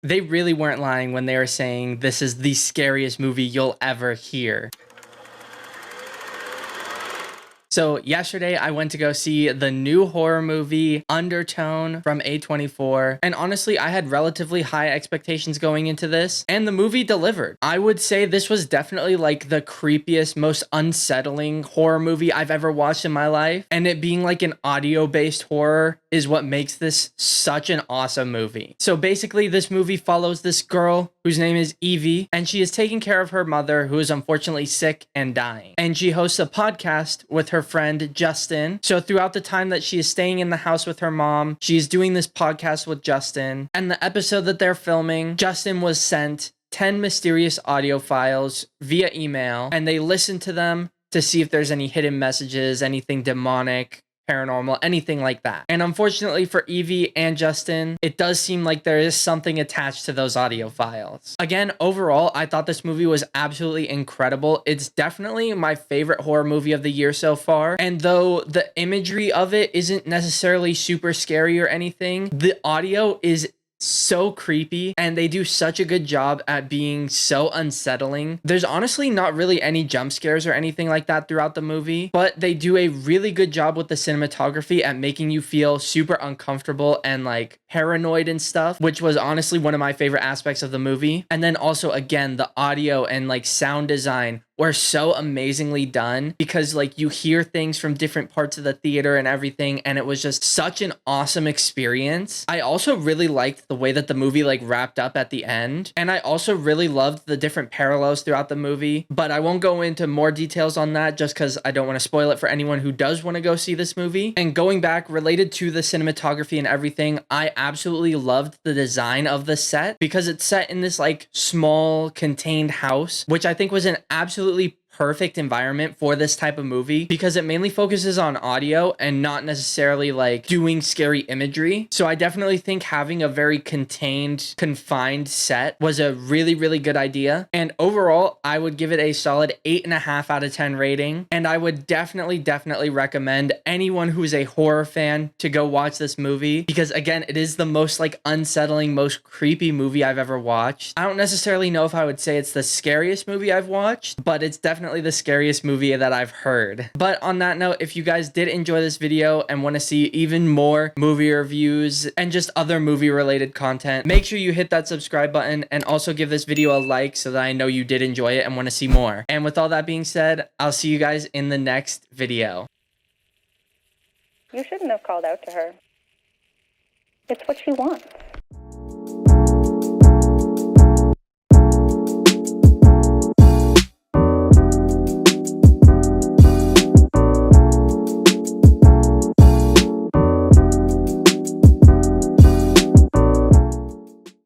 They really weren't lying when they were saying this is the scariest movie you'll ever hear. So yesterday I went to go see the new horror movie Undertone from A24, and honestly I had relatively high expectations going into this, and the movie delivered. I would say this was definitely like the creepiest, most unsettling horror movie I've ever watched in my life, and it being like an audio-based horror is what makes this such an awesome movie. So basically this movie follows this girl whose name is Evie, and she is taking care of her mother who is unfortunately sick and dying. And she hosts a podcast with her friend Justin. So throughout the time that she is staying in the house with her mom, she is doing this podcast with Justin. And the episode that they're filming, Justin was sent 10 mysterious audio files via email, and they listen to them to see if there's any hidden messages, anything demonic, paranormal, anything like that. And unfortunately for Evie and Justin, it does seem like there is something attached to those audio files. Again, overall, I thought this movie was absolutely incredible. It's definitely my favorite horror movie of the year so far. And though the imagery of it isn't necessarily super scary or anything, the audio is so creepy, and they do such a good job at being so unsettling. There's honestly not really any jump scares or anything like that throughout the movie, but they do a really good job with the cinematography at making you feel super uncomfortable and like paranoid and stuff, which was honestly one of my favorite aspects of the movie. And then also, again, the audio and like sound design were so amazingly done, because like you hear things from different parts of the theater and everything, and it was just such an awesome experience. I also really liked the way that the movie like wrapped up at the end, and I also really loved the different parallels throughout the movie, but I won't go into more details on that just because I don't want to spoil it for anyone who does want to go see this movie. And going back related to the cinematography and everything, I absolutely loved the design of the set, because it's set in this like small contained house, which I think was an absolutely perfect environment for this type of movie, because it mainly focuses on audio and not necessarily like doing scary imagery. So I definitely think having a very confined set was a really, really good idea. And overall, I would give it a solid 8.5 out of 10 rating. And I would definitely recommend anyone who's a horror fan to go watch this movie, because again, it is the most like unsettling, most creepy movie I've ever watched. I don't necessarily know if I would say it's the scariest movie I've watched, but it's definitely the scariest movie that I've heard. But on that note, if you guys did enjoy this video and want to see even more movie reviews and just other movie related content, make sure you hit that subscribe button and also give this video a like so that I know you did enjoy it and want to see more. And with all that being said, I'll see you guys in the next video. You shouldn't have called out to her. It's what she wants.